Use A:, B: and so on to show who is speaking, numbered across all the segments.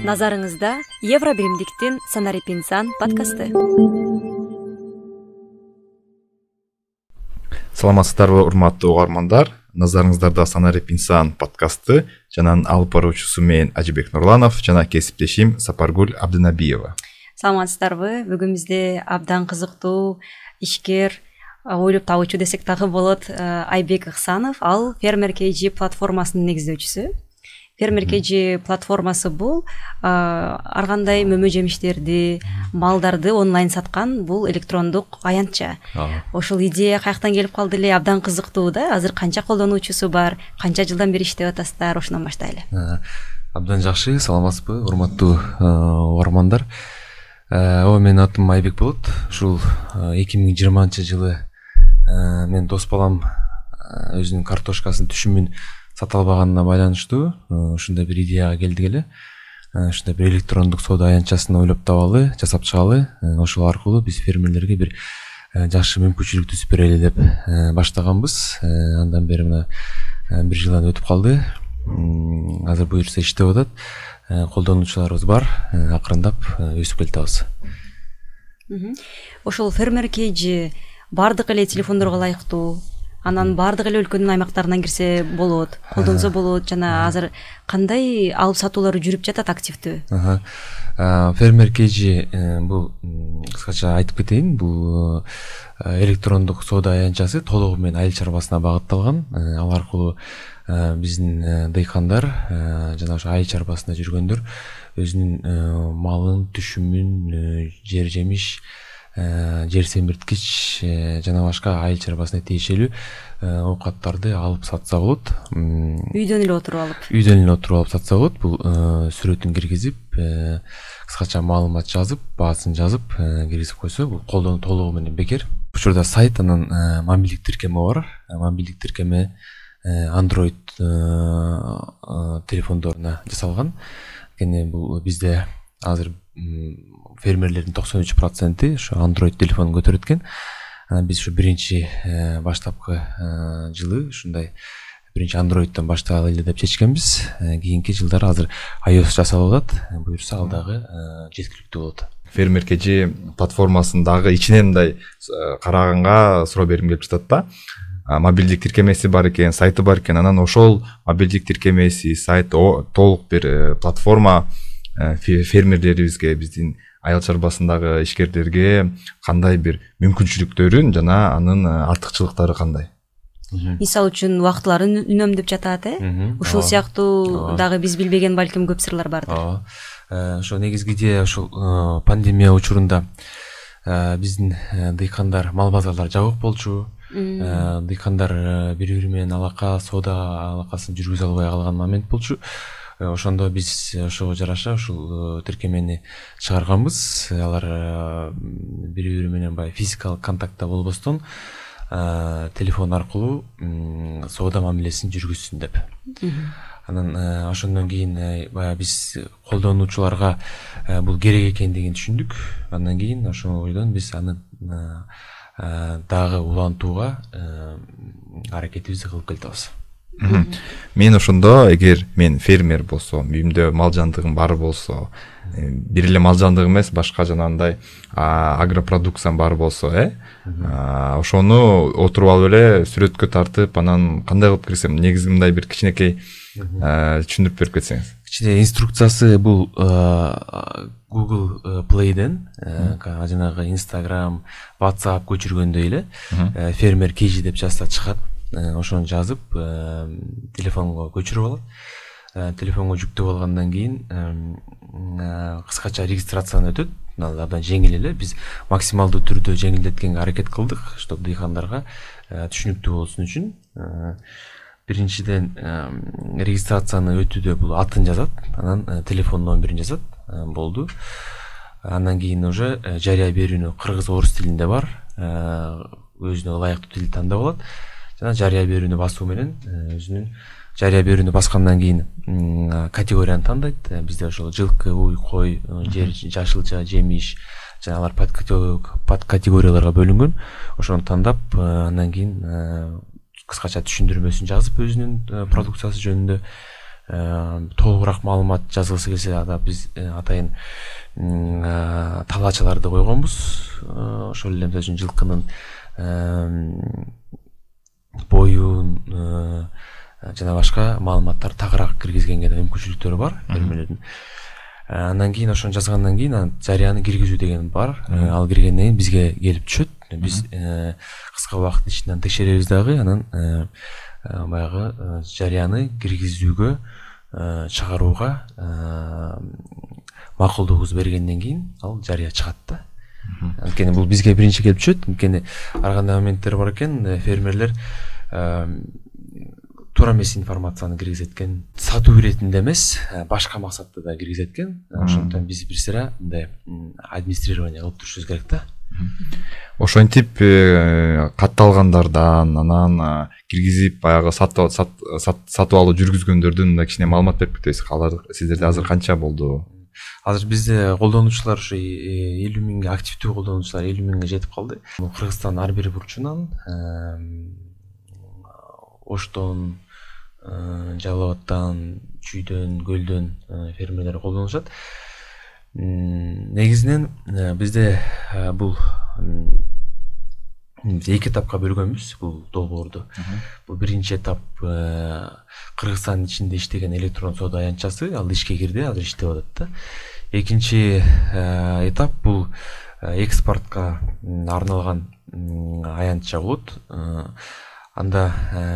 A: Назарыңызда Евробиримдиктин Санарип инсан подкасты.
B: Саламатсыздарбы урматтуу угармандар. Назарыңыздарда Санарип инсан подкасты жанан алып баруучусу мен Ажибек Нурланов жана кесиптешим Сапаргүл Абдынабиева.
A: Саламатсыздарбы? Бүгүн бизде абдан кызыктуу ишкер, ойлоп табуучу десек дагы болот, Айбек Ыксанов. Ал Фермер KG платформасынын негиздөөчүсү. Фермер KG платформасы бул ар кандай мөмө жемиштерди, малдарды онлайн саткан бул электрондук аянтча. Ошол идея каяктан келип калды эле? Абдан кызыктуу да. Азыр канча колдонуучусу бар? Канча жылдан бери иштеп атасыздар? Ошондон баштайлы.
C: Абдан жакшы, саламатсызбы, урматтуу угармандар. Менин атым Айбек болот. Ушул 2020-жылы мен дос балам өзүнүн картошкасын түшүмүн сата албаганына байланыштуу ушундай бир идеяга келдик эле. Ушундай бир электрондук соода аянтчасын ойлоп табалы, жасап чыгалы. Ошол аркылуу биз фермерлерге бир жакшы мүмкүнчүлүк түзүп берели деп баштаганбыз. Андан бери мына бир жылдан өтүп калды. Азыр буюрса иштеп атат. Колдонуучуларыбыз бар. Акырындап өсүп келатабыз.
A: Ошол Фермер KG бардык эле телефондорго ылайыктуу, анан бардык эле өлкөнүн аймактарынан кирсе болот, колдонсо болот. Жана азыр кандай алып сатуулары жүрүп жатат активдүү?
C: Фермер KG бул кыскача айтып кетейин, бул электрондук соода аянтчасы толугу менен айыл чарбасына багытталган. Ал аркылуу биздин дыйкандар жана ошо айыл чарбасында жүргөндөр өзүнүн малын, түшүмүн, жер жемиш, жер семирткич жана башка айыл чарбасына тиешелүү оокаттарды алып сатса болот.
A: Үйдөн эле отуруп
C: алып сатса болот. Бул сүрөтүн киргизип, кыскача маалымат жазып, баасын жазып киргизип койсо, бул колдонуу толугу менен бекер. Учурда сайт, анан мобилдик тиркеме бар. Мобилдик тиркеме Android телефондоруна жасалган. Кene бул бизде азыр фермерлердин 93% ошо Android телефонун көтөрөт экен. Биз ушу биринчи баштапкы жылы ушундай биринчи Android'тон баштайлы эле деп чечкенбиз. Кийинки жылдары азыр iOS жасалып атат. Буюрса ал дагы жеткиликтүү болот.
B: Фермер KG платформасын дагы ичинен мындай караганга суроо бергим келип жатат да. Мобилдик тиркемеси бар экен, сайты бар экен. Анан ошол мобилдик тиркемеси, сайт толук бир платформа фермерлерибизге, биздин айыл чарбасындагы ишкерлерге кандай бир мүмкүнчүлүктөрүн жана анын артыкчылыктары кандай?
A: Мисалы үчүн убактыларын үнөмдөп жатат, Ушул сыяктуу дагы биз билбеген балким көп сырлар бардыр.
C: Ошо негизги идея ошол пандемия учурунда биздин дыйкандар, мал базарлар жабык болчу. Дыйкандар бири-бири менен соода алакасын жүргүзө албай калган момент болчу. Ошондо биз ошого жараша ушул тиркемени чыгарганбыз. Алар бири-бири менен баягы физикалык контактта болбостон телефон аркылуу соода мамилесин жүргүзсүн деп. Анан ошондон кийин баягы биз колдонуучуларга бул керек экендигин түшүндүк. Андан кийин ошол ойдон биз аны дагы улантууга аракетибизди кылып келатабыз.
B: Мен ошондо, эгер мен фермер болсом, үйүмдө мал жандыгым бар болсо, бир эле мал жандык эмес, башка жанагындай агропродукциям бар болсо, ошону отуруп алып эле сүрөткө тартып, анан кандай кылып кирсем, негизи мындай бир кичинекей түшүндүрүп берип кетсеңиз.
C: Кичине инструкциясы бул Google Play'ден, жанагы Instagram, WhatsApp көчүргөндөй эле Фермер KG деп жазса чыгат. Ошону жазып телефонго көчүрүп алат. Телефонго жүктөп алгандан кийин кыскача регистрациядан өтөт. Абдан жеңил эле. Биз максималдуу түрдө жеңилдеткенге аракет кылдык, чтобы дыйкандарга түшүнүктүү болсун үчүн. Биринчиден регистрацияны өтүүдө бул атын жазат, анан телефон номерин жазат, болду. Андан кийин уже жарыя берүүнү кыргыз, орус тилинде бар. Өзүнө ылайыктуу тилди тандап алат. Жана жарыя берүүнү басуу менен өзүнүн жарыя берүүнү баскандан кийин категорияны тандайт. Бизде ошол жылкы, уй, кой, жер, жашылча, жемиш, жана алар под категорияларга бөлүнгөн. Ошону тандап, андан кийин кыскача түшүндүрмөсүн жазып өзүнүн продукциясы жөнүндө толугураак маалымат жазгысы келсе биз атайын талаачаларды койгонбуз. Ошол эле мисалы үчүн жылкынын боюн жана башка маалыматтарды тагыраак киргизгенге да мүмкүнчүлүктөрү бар фермерлердин. Андан кийин ошону жазгандан кийин анан жарыяны киргизүү деген бар. Ал киргенден кийин бизге келип түшөт. Биз кыска убакыт ичинде текшеребиз дагы, анан баягы жарыяны киргизүүгө чыгарууга макулдугубузду бергенден кийин ал жарыя чыгат да. Анткени бул бизге биринчи келип түшөт. Анткени ар кандай моменттер бар экен, фермерлер туура эмес информацияны киргизет экен, сатуу иретинде эмес, башка максатта да киргизет экен. Ошондуктан биз бир сыра мындай администрирование кылып турушубуз керек да.
B: Ошентип катталгандардан анан киргизип баягы сатып алуу жүргүзгөндөрдүн кичине маалымат берип кетесиз. Алар сиздерде азыр канча болду?
C: Азыр бизде колдонуучулар ушу 50 миңге, активдүү колдонуучулар 50 миңге жетип калды. Кыргызстандын ар бир бурчунан, Оштон, Жалал Абадтан, Чүйдөн, Көлдөн фермерлер колдонушат. Негизинен бизде бул эки этапка бөлгөнбүз бул долбоорду. Бул биринчи этап Кыргызстандын ичинде иштеген электрон соода аянтчасы, ал ишке кирди, азыр иштеп атат да. Экинчи этап бул экспортко арналган аянтча болот. Анда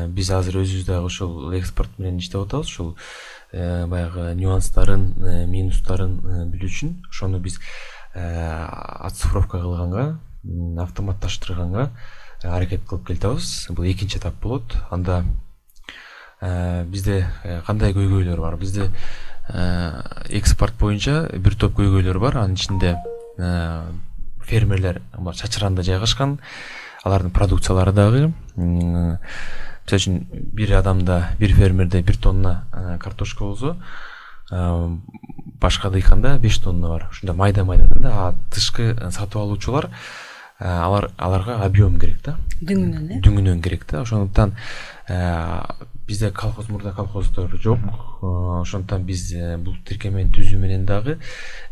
C: биз азыр өзүбүз дагы ошол экспорт менен иштеп атабыз. Ошол баягы нюанстарын, минустарын билүү үчүн ошону биз оцифровка кылганга, автоматташтырганга аракет кылып келатабыз. Бул экинчи этап болот. Анда бизде кандай көйгөйлөр бар? Бизде экспорт боюнча бир топ көйгөйлөр бар. Анын ичинде фермерлер чачыранда жайгашкан, алардын продукциялары дагы. Мисалы үчүн бир адамда, бир фермерде 1 тонна картошка болсо, башка дыйканда 5 тонна бар. Ушунда майда-майдадан да тышкы сатып алуучулар аларга объем керек да. Дүңүнөн керек да. Ошондуктан бизде колхоз, мурда колхоздор жок. Ошондуктан биз бул тиркемени түзүү менен дагы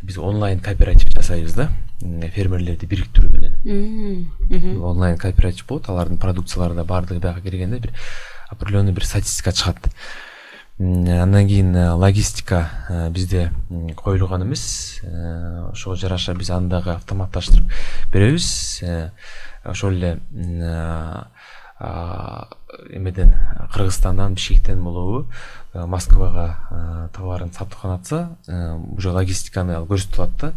C: биз онлайн кооператив жасайбыз да. Фермерлерди бириктирүү менен. Онлайн кооператив болот. Алардын продукциялары да бардыгы бияка киргенде бир определенный бир статистика чыгат. Андан кийин логистика бизде коюлган эмес. Ошого жараша биз аны дагы автоматташтырып беребиз. Ошол эле эмеден Кыргызстандан, Бишкектен болобу Москвага товарын сатып атса, уже логистиканы ал көрсөтүп алат да.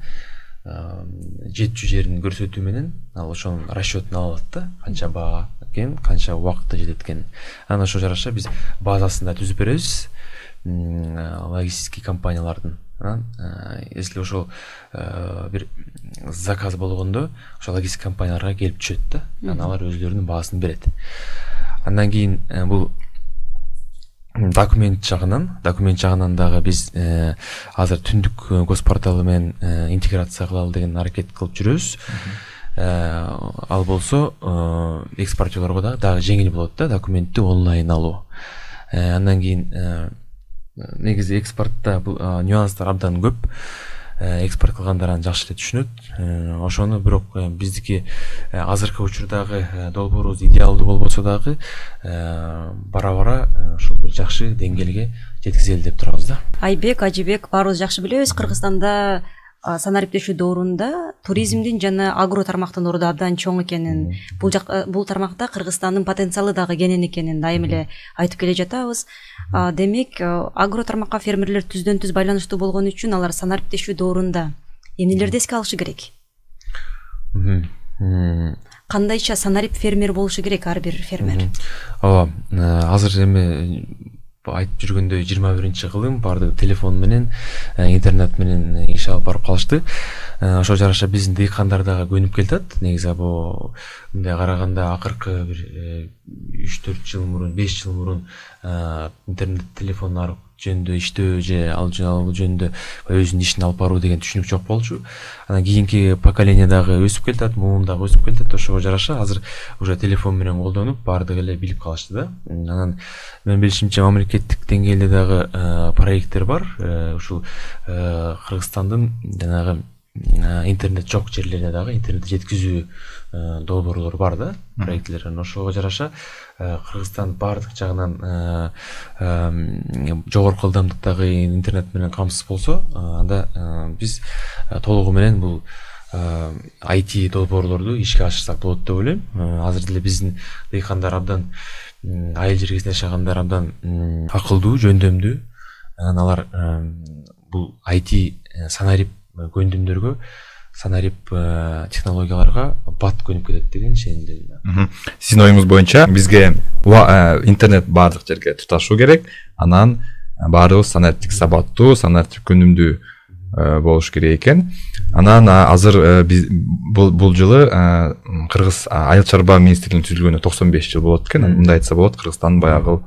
C: Жетчү жерин көрсөтүү менен ал ошонун расчетун алат да. Канча баа экен, канча убакытта жетет экен. Анан ошо жараша биз базасын да түзүп беребиз логистика компаниялардын. Анан если ошол бир заказ болгондо ошо логистика компанияларга келип түшөт да. Анан алар өзлөрүнүн баасын берет. Андан кийин бул документ жагынан дагы биз азыр түндүк госпорталы менен интеграция кылалы деген аракет кылып жүрөбүз. Ал болсо экспортерлорго дагы жеңил болот да, документти онлайн алуу. Андан кийин негизи экспортто бул нюанстар абдан көп. Экспорт кылгандар аны жакшы эле түшүнөт. Ошону бирок биздики азыркы учурдагы долбоорубуз идеалдуу болбосо дагы бара-бара ошол бир жакшы деңгээлге жеткизели деп турабыз да.
A: Айбек, Ажыбек, баарыбыз жакшы билебиз, Кыргызстанда санариптешүү доорунда туризмдин жана агро тармактын орду абдан чоң экенин, бул тармакта Кыргызстандын потенциалы дагы кенен экенин дайым эле айтып келе жатабыз. Демек, агро тармакка фермерлер түздөн түз байланыштуу болгон үчүн алар санариптешүү доорунда эмнелерди эске алышы керек? Кандайча санарип фермер болушу керек ар бир фермер?
C: Ооба, азыр эми айтып жүргөндөй 21-кылым бардыгы телефон менен, интернет менен иш алып барып калышты. Ошо жараша биздин дыйкандар дагы көнүп келатат. Негизи бул мындай караганда акыркы бир 3-4 жыл мурун, 5 жыл мурун интернет телефон жөнүндө иштөө же ал жөнүндө өзүнүн ишин алып баруу деген түшүнүк жок болчу. Анан кийинки поколение дагы өсүп келатат, муун дагы өсүп келатат. Ошого жараша азыр уже телефон менен колдонуп баардыгы эле билип калышты да. Анан менин билишимче мамлекеттик деңгээлде дагы проекттер бар. Ушул Кыргызстандын жанагы интернет жок жерлерине дагы интернет жеткизүү долбоорлору бар да, проектлер. Ошого жараша Кыргызстан баардык жагынан жогорку ылдамдыктагы интернет менен камсыз болсо, анда биз толугу менен бул IT долбоорлорду ишке ашырсак болот деп ойлойм. Азыр деле биздин дыйкандар абдан айыл жергесинде жашагандар абдан акылдуу, жөндөмдүү. Анан алар бул IT санарип көндүмдөргө, санарип технологияларга бат көнүп кетет деген ишенимдемин.
B: Сиздин оюңуз боюнча бизге интернет баардык жерге туташуу керек, анан баарыбыз санариптик сабаттуу, санариптик көндүмдүү болуш керек экен. Анан азыр бул жылы Кыргыз айыл чарба министрлигинин түзүлгөнүнө 95 жыл болот экен. Мындай айтса болот, Кыргызстандын баягы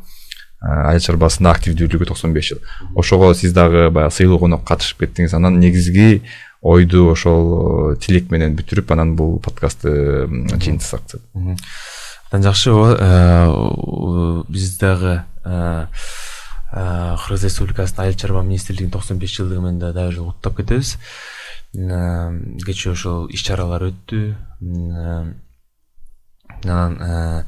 B: айыл чарбасында активдүүлүгү 95 жыл. Ошого сиз дагы баягы сыйлуу конок катышып кеттиңиз. Анан негизги ойду ошол тилек менен бүтүрүп, анан бул подкастты жыйынтыксак.
C: Абдан жакшы. Биз дагы Кыргыз Республикасынын айыл чарба министрлигинин 95 жылдыгы менен дагы бир куттап кетебиз. Кечээ ошол иш-чаралар өттү. Анан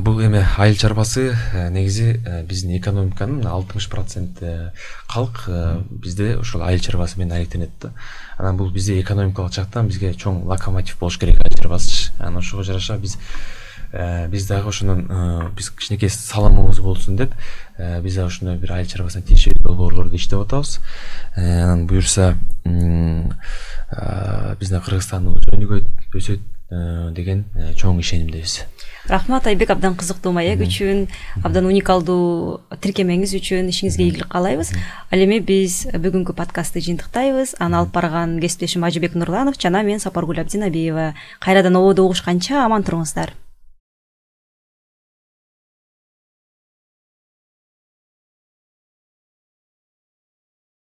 C: бул эме айыл чарбасы негизи биздин экономиканын 60% калк бизде ошол айыл чарбасы менен алектенет да. Анан бул бизде экономикалык жактан бизге чоң локомотив болуш керек айыл чарбасы. Анан ошого жараша биз дагы ошонун биз кичинекей салымыбыз болсун деп биз дагы ошондой бир айыл чарбасына тиешелүү долбоорлорду иштеп атабыз. Анан буюрса биздин Кыргызстандын жөнүгөт, өсөт деген чоң ишенимдебиз.
A: Рахмат Айбек, абдан кызыктуу маек үчүн, абдан уникалдуу тиркемеңиз үчүн ишиңизге ийгилик каалайбыз. Ал эми биз бүгүнкү подкастты жыйынтыктайбыз. Аны алып барган кесиптешим Ажыбек Нурланов жана мен Сапаргүл Абдинабиева. Кайрадан ободо угушканча аман туруңуздар.